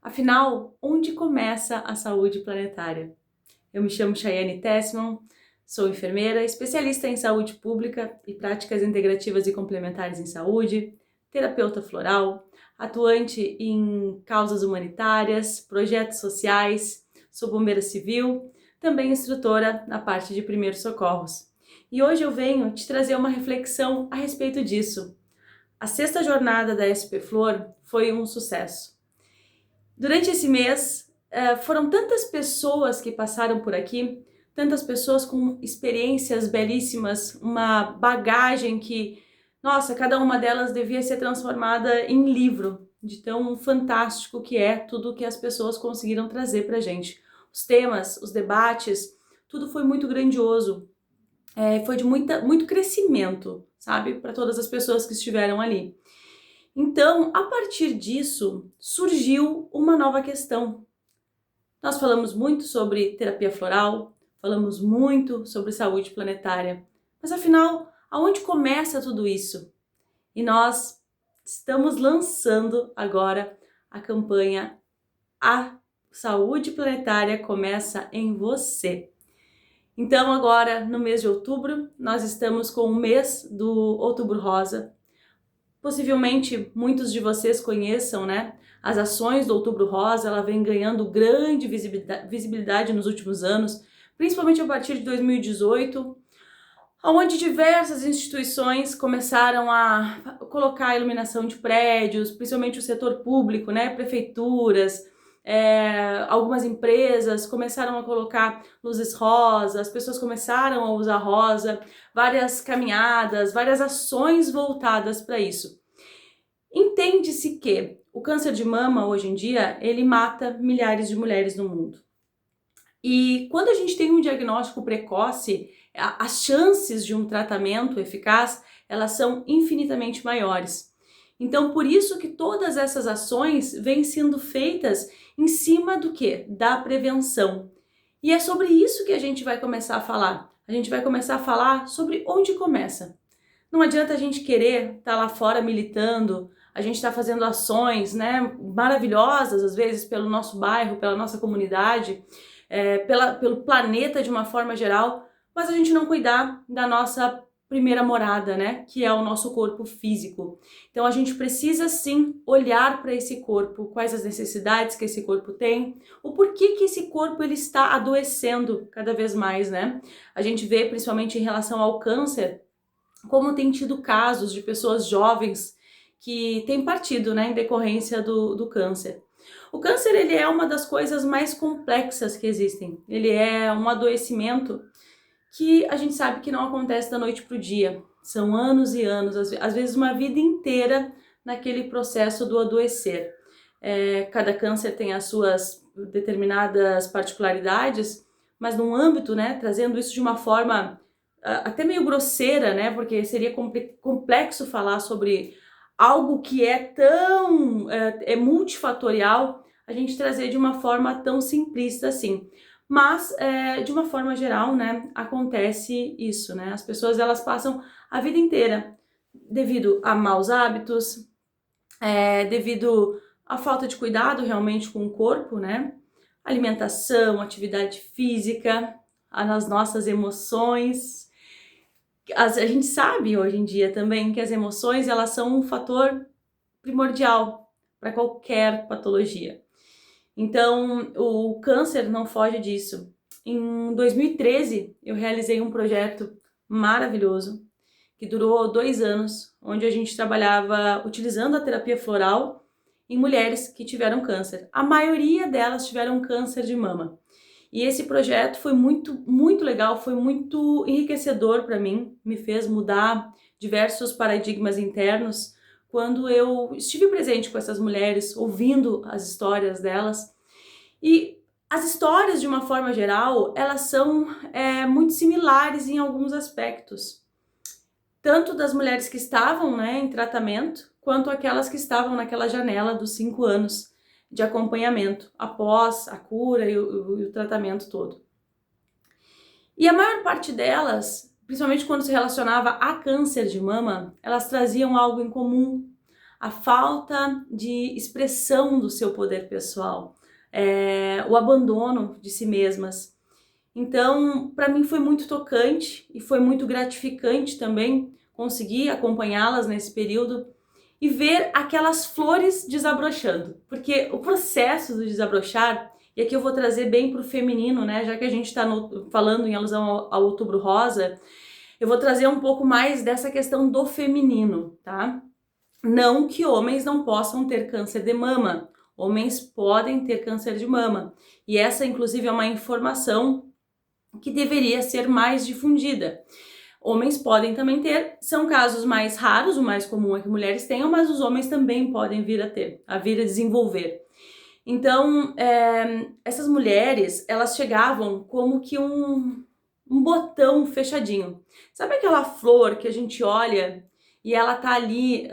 Afinal, onde começa a saúde planetária? Eu me chamo Chayane Tessman, sou enfermeira, especialista em saúde pública e práticas integrativas e complementares em saúde, terapeuta floral, atuante em causas humanitárias, projetos sociais, sou bombeira civil, também instrutora na parte de primeiros socorros. E hoje eu venho te trazer uma reflexão a respeito disso. A sexta jornada da SP Flor foi um sucesso. Durante esse mês, foram tantas pessoas que passaram por aqui, tantas pessoas com experiências belíssimas, uma bagagem que, nossa, cada uma delas devia ser transformada em livro, de tão fantástico que é tudo que as pessoas conseguiram trazer pra gente. Os temas, os debates, tudo foi muito grandioso, foi de muito crescimento, sabe, para todas as pessoas que estiveram ali. Então, a partir disso, surgiu uma nova questão. Nós falamos muito sobre terapia floral, falamos muito sobre saúde planetária, mas afinal, aonde começa tudo isso? E nós estamos lançando agora a campanha A Saúde Planetária Começa em Você. Então agora, no mês de outubro, nós estamos com o mês do Outubro Rosa. Possivelmente muitos de vocês conheçam, né? As ações do Outubro Rosa, ela vem ganhando grande visibilidade nos últimos anos, principalmente a partir de 2018, onde diversas instituições começaram a colocar a iluminação de prédios, principalmente o setor público, né? Prefeituras, algumas empresas começaram a colocar luzes rosa, as pessoas começaram a usar rosa, várias caminhadas, várias ações voltadas para isso. Entende-se que o câncer de mama, hoje em dia, ele mata milhares de mulheres no mundo. E quando a gente tem um diagnóstico precoce, as chances de um tratamento eficaz, elas são infinitamente maiores. Então, por isso que todas essas ações vêm sendo feitas em cima do quê? Da prevenção. E é sobre isso que a gente vai começar a falar. A gente vai começar a falar sobre onde começa. Não adianta a gente querer estar lá fora militando, a gente está fazendo ações, né, maravilhosas, às vezes, pelo nosso bairro, pela nossa comunidade, pelo planeta de uma forma geral, mas a gente não cuidar da nossa primeira morada, né, que é o nosso corpo físico. Então a gente precisa sim olhar para esse corpo, quais as necessidades que esse corpo tem, o porquê que esse corpo ele está adoecendo cada vez mais, né? A gente vê principalmente em relação ao câncer, como tem tido casos de pessoas jovens que têm partido, né, em decorrência do câncer. O câncer, ele é uma das coisas mais complexas que existem. Ele é um adoecimento que a gente sabe que não acontece da noite para o dia. São anos e anos, às vezes uma vida inteira naquele processo do adoecer. Cada câncer tem as suas determinadas particularidades, mas num âmbito, né, trazendo isso de uma forma até meio grosseira, né, porque seria complexo falar sobre algo que é tão multifatorial, a gente trazer de uma forma tão simplista assim. Mas, de uma forma geral, né, acontece isso, né, as pessoas elas passam a vida inteira devido a maus hábitos, devido à falta de cuidado realmente com o corpo, né, alimentação, atividade física, as nossas emoções. A gente sabe hoje em dia também que as emoções elas são um fator primordial para qualquer patologia. Então, o câncer não foge disso. Em 2013, eu realizei um projeto maravilhoso que durou 2 anos, onde a gente trabalhava utilizando a terapia floral em mulheres que tiveram câncer. A maioria delas tiveram câncer de mama. E esse projeto foi muito legal, foi muito enriquecedor para mim, me fez mudar diversos paradigmas internos quando eu estive presente com essas mulheres, ouvindo as histórias delas. E as histórias, de uma forma geral, elas são muito similares em alguns aspectos. Tanto das mulheres que estavam, né, em tratamento, quanto aquelas que estavam naquela janela dos 5 anos de acompanhamento após a cura e o tratamento todo. E a maior parte delas, principalmente quando se relacionava a câncer de mama, elas traziam algo em comum. a falta de expressão do seu poder pessoal, o abandono de si mesmas. Então, para mim foi muito tocante e foi muito gratificante também conseguir acompanhá-las nesse período e ver aquelas flores desabrochando, porque o processo do desabrochar, e aqui eu vou trazer bem para o feminino, né, já que a gente está falando em alusão ao Outubro Rosa, eu vou trazer um pouco mais dessa questão do feminino, tá? Não que homens não possam ter câncer de mama, homens podem ter câncer de mama, e essa inclusive é uma informação que deveria ser mais difundida. Homens podem também ter, são casos mais raros, o mais comum é que mulheres tenham, mas os homens também podem vir a ter, a vir a desenvolver. Então, essas mulheres, elas chegavam como que um botão fechadinho. Sabe aquela flor que a gente olha e ela tá ali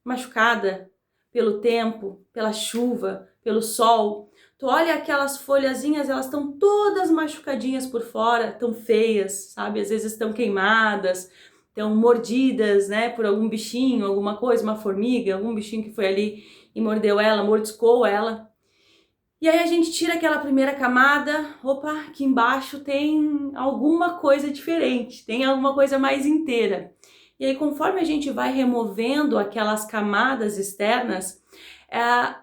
machucada pelo tempo, pela chuva, pelo sol? Tu olha aquelas folhazinhas, elas estão todas machucadinhas por fora, tão feias, sabe? Às vezes estão queimadas, estão mordidas, né, por algum bichinho, alguma coisa, uma formiga, algum bichinho que foi ali e mordeu ela, mordiscou ela. E aí a gente tira aquela primeira camada, opa, aqui embaixo tem alguma coisa diferente, tem alguma coisa mais inteira. E aí conforme a gente vai removendo aquelas camadas externas,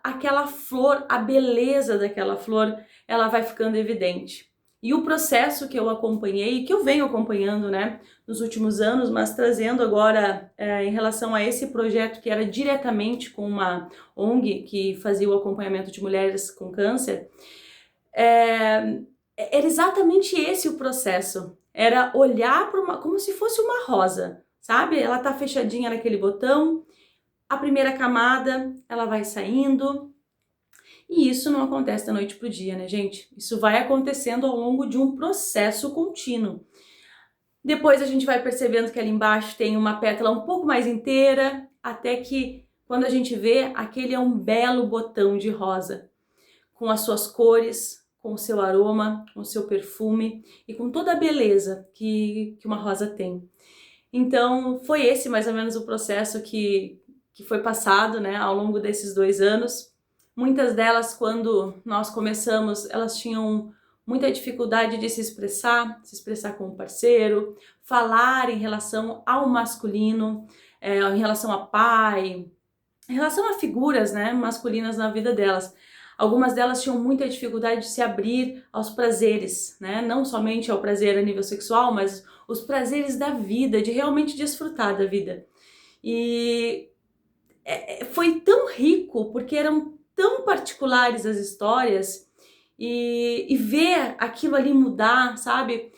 aquela flor, a beleza daquela flor, ela vai ficando evidente. E o processo que eu acompanhei, que eu venho acompanhando, né, nos últimos anos, mas trazendo agora em relação a esse projeto que era diretamente com uma ONG que fazia o acompanhamento de mulheres com câncer, era exatamente esse o processo. Era olhar para como se fosse uma rosa, sabe? Ela tá fechadinha naquele botão, a primeira camada, ela vai saindo. E isso não acontece da noite pro dia, né, gente? Isso vai acontecendo ao longo de um processo contínuo. Depois a gente vai percebendo que ali embaixo tem uma pétala um pouco mais inteira, até que quando a gente vê, aquele é um belo botão de rosa, com as suas cores, com o seu aroma, com o seu perfume e com toda a beleza que uma rosa tem. Então foi esse mais ou menos o processo que foi passado, né, ao longo desses 2 anos. Muitas delas, quando nós começamos, elas tinham muita dificuldade de se expressar com o parceiro, falar em relação ao masculino, em relação a pai, em relação a figuras, né, masculinas na vida delas. Algumas delas tinham muita dificuldade de se abrir aos prazeres, né, não somente ao prazer a nível sexual, mas os prazeres da vida, de realmente desfrutar da vida. E foi tão rico, porque eram tão particulares as histórias, e ver aquilo ali mudar, sabe?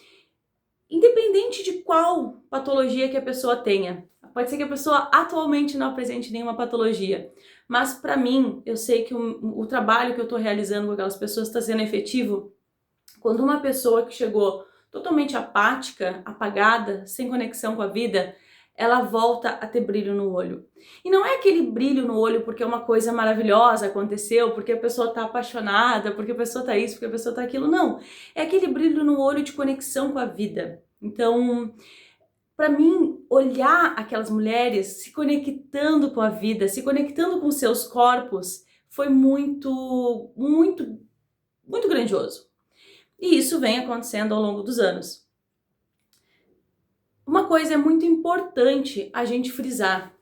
Independente de qual patologia que a pessoa tenha. Pode ser que a pessoa atualmente não apresente nenhuma patologia, mas para mim, eu sei que o trabalho que eu estou realizando com aquelas pessoas está sendo efetivo. Quando uma pessoa que chegou totalmente apática, apagada, sem conexão com a vida, ela volta a ter brilho no olho. E não é aquele brilho no olho porque uma coisa maravilhosa aconteceu, porque a pessoa está apaixonada, porque a pessoa está isso, porque a pessoa está aquilo. Não, é aquele brilho no olho de conexão com a vida. Então, para mim, olhar aquelas mulheres se conectando com a vida, se conectando com seus corpos, foi muito, muito, muito grandioso. E isso vem acontecendo ao longo dos anos. Uma coisa é muito importante a gente frisar: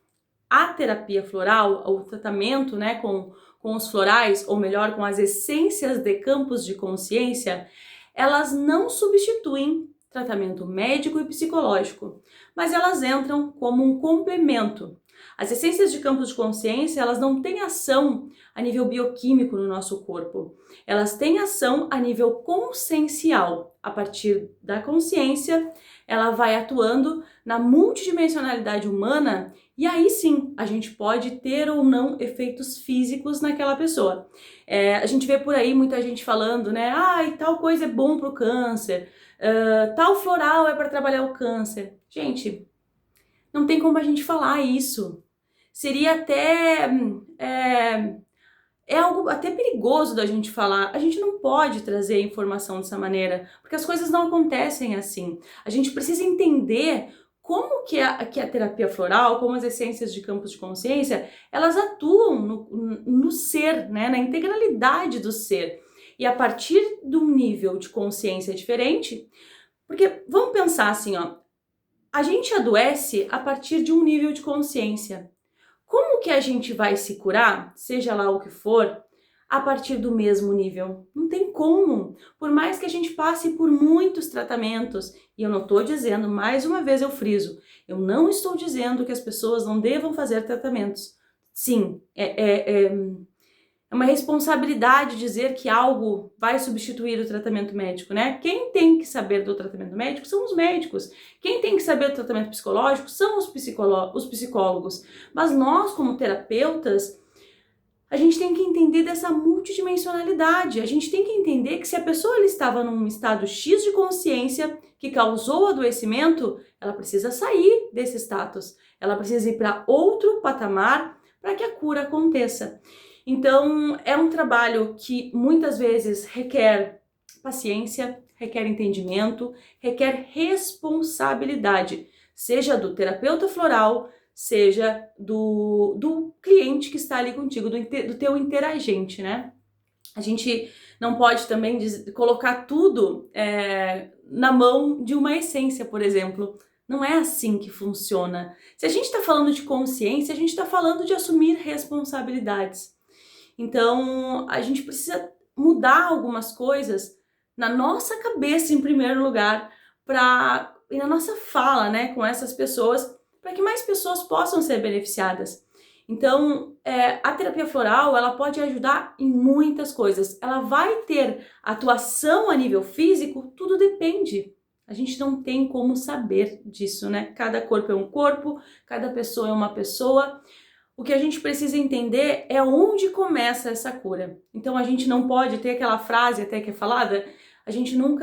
a terapia floral, o tratamento, né, com os florais, ou melhor, com as essências de campos de consciência, elas não substituem tratamento médico e psicológico, mas elas entram como um complemento. As essências de campos de consciência, elas não têm ação a nível bioquímico no nosso corpo, elas têm ação a nível consciencial. A partir da consciência, ela vai atuando na multidimensionalidade humana, e aí sim, a gente pode ter ou não efeitos físicos naquela pessoa. A gente vê por aí muita gente falando, né, tal coisa é bom para o câncer, tal floral é para trabalhar o câncer. Gente, não tem como a gente falar isso. Seria até algo até perigoso da gente falar. A gente não pode trazer a informação dessa maneira, porque as coisas não acontecem assim. A gente precisa entender que a terapia floral, como as essências de campos de consciência, elas atuam no ser, né, na integralidade do ser. E a partir de um nível de consciência diferente, porque vamos pensar assim, ó, a gente adoece a partir de um nível de consciência. Como que a gente vai se curar, seja lá o que for, a partir do mesmo nível? Não tem como. Por mais que a gente passe por muitos tratamentos, e eu não estou dizendo, mais uma vez eu friso, eu não estou dizendo que as pessoas não devam fazer tratamentos. Sim, é uma responsabilidade dizer que algo vai substituir o tratamento médico, né? Quem tem que saber do tratamento médico são os médicos. Quem tem que saber do tratamento psicológico são os psicólogos. Mas nós, como terapeutas, a gente tem que entender dessa multidimensionalidade. A gente tem que entender que se a pessoa ela estava num estado X de consciência que causou o adoecimento, ela precisa sair desse status. Ela precisa ir para outro patamar para que a cura aconteça. Então, é um trabalho que muitas vezes requer paciência, requer entendimento, requer responsabilidade, seja do terapeuta floral, seja do cliente que está ali contigo, do teu interagente, né? A gente não pode também colocar tudo na mão de uma essência, por exemplo. Não é assim que funciona. Se a gente está falando de consciência, a gente está falando de assumir responsabilidades. Então, a gente precisa mudar algumas coisas na nossa cabeça, em primeiro lugar, e na nossa fala, né, com essas pessoas, para que mais pessoas possam ser beneficiadas. Então, a terapia floral, ela pode ajudar em muitas coisas. Ela vai ter atuação a nível físico? Tudo depende. A gente não tem como saber disso, né? Cada corpo é um corpo, cada pessoa é uma pessoa. O que a gente precisa entender é onde começa essa cura. Então a gente não pode ter aquela frase até que é falada, a gente não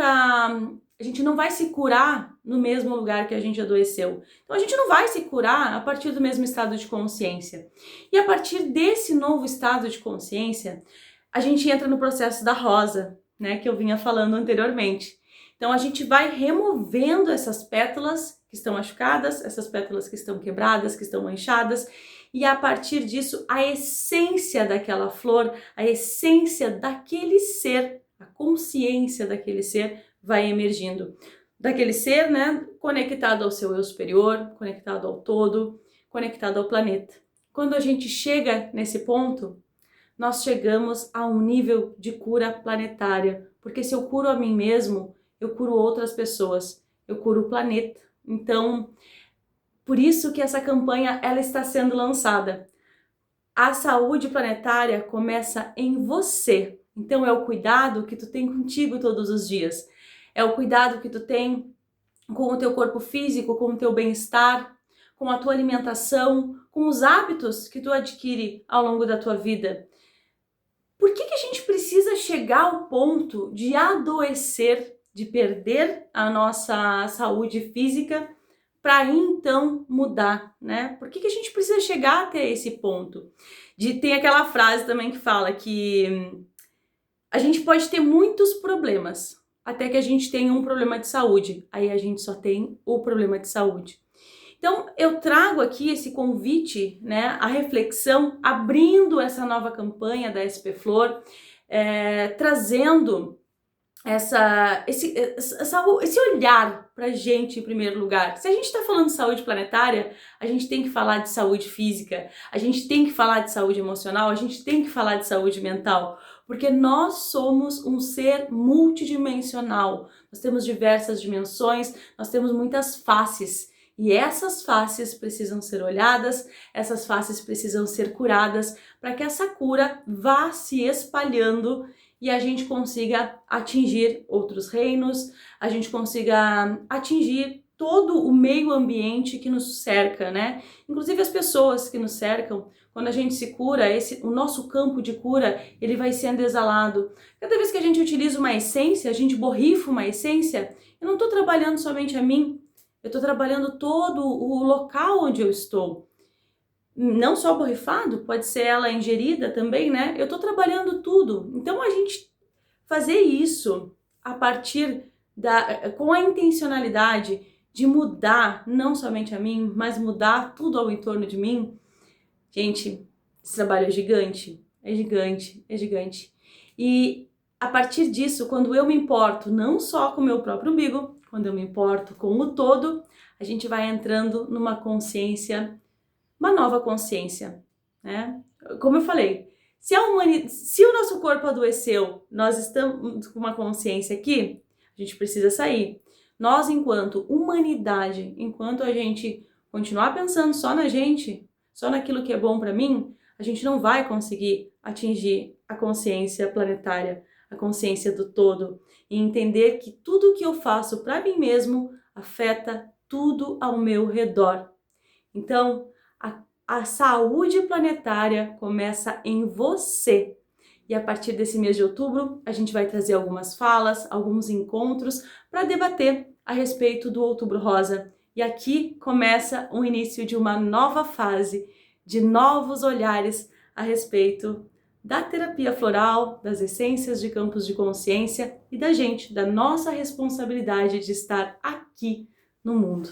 vai se curar no mesmo lugar que a gente adoeceu. Então a gente não vai se curar a partir do mesmo estado de consciência. E a partir desse novo estado de consciência, a gente entra no processo da rosa, né, que eu vinha falando anteriormente. Então a gente vai removendo essas pétalas que estão machucadas, essas pétalas que estão quebradas, que estão manchadas, e a partir disso, a essência daquela flor, a essência daquele ser, a consciência daquele ser vai emergindo. Daquele ser, né, conectado ao seu eu superior, conectado ao todo, conectado ao planeta. Quando a gente chega nesse ponto, nós chegamos a um nível de cura planetária, porque se eu curo a mim mesmo, eu curo outras pessoas, eu curo o planeta. Então, por isso que essa campanha ela está sendo lançada. A saúde planetária começa em você. Então é o cuidado que tu tem contigo todos os dias. É o cuidado que tu tem com o teu corpo físico, com o teu bem-estar, com a tua alimentação, com os hábitos que tu adquire ao longo da tua vida. Por que a gente precisa chegar ao ponto de adoecer, de perder a nossa saúde física para então mudar, né? Por que a gente precisa chegar até esse ponto? Tem aquela frase também que fala que a gente pode ter muitos problemas, até que a gente tenha um problema de saúde. Aí a gente só tem o problema de saúde. Então, eu trago aqui esse convite, né, a reflexão, abrindo essa nova campanha da SP Flor, trazendo esse olhar pra gente em primeiro lugar. Se a gente está falando de saúde planetária, a gente tem que falar de saúde física, a gente tem que falar de saúde emocional, a gente tem que falar de saúde mental, porque nós somos um ser multidimensional, nós temos diversas dimensões, nós temos muitas faces. E essas faces precisam ser olhadas, essas faces precisam ser curadas para que essa cura vá se espalhando e a gente consiga atingir outros reinos, a gente consiga atingir todo o meio ambiente que nos cerca, né? Inclusive as pessoas que nos cercam. Quando a gente se cura, o nosso campo de cura, ele vai sendo exalado. Cada vez que a gente utiliza uma essência, a gente borrifa uma essência, eu não estou trabalhando somente a mim, eu estou trabalhando todo o local onde eu estou. Não só borrifado, pode ser ela ingerida também, né? Eu estou trabalhando tudo. Então a gente fazer isso a partir com a intencionalidade de mudar não somente a mim, mas mudar tudo ao entorno de mim, gente, esse trabalho é gigante, é gigante, é gigante. E a partir disso, quando eu me importo não só com o meu próprio umbigo, quando eu me importo com o todo, a gente vai entrando numa consciência, uma nova consciência, né? Como eu falei, se o nosso corpo adoeceu, nós estamos com uma consciência aqui, a gente precisa sair. Nós, enquanto humanidade, enquanto a gente continuar pensando só na gente, só naquilo que é bom para mim, a gente não vai conseguir atingir a consciência planetária, a consciência do todo, e entender que tudo que eu faço para mim mesmo afeta tudo ao meu redor. Então, a saúde planetária começa em você. E a partir desse mês de outubro, a gente vai trazer algumas falas, alguns encontros para debater a respeito do Outubro Rosa. E aqui começa o início de uma nova fase, de novos olhares a respeito da terapia floral, das essências de campos de consciência e da gente, da nossa responsabilidade de estar aqui no mundo.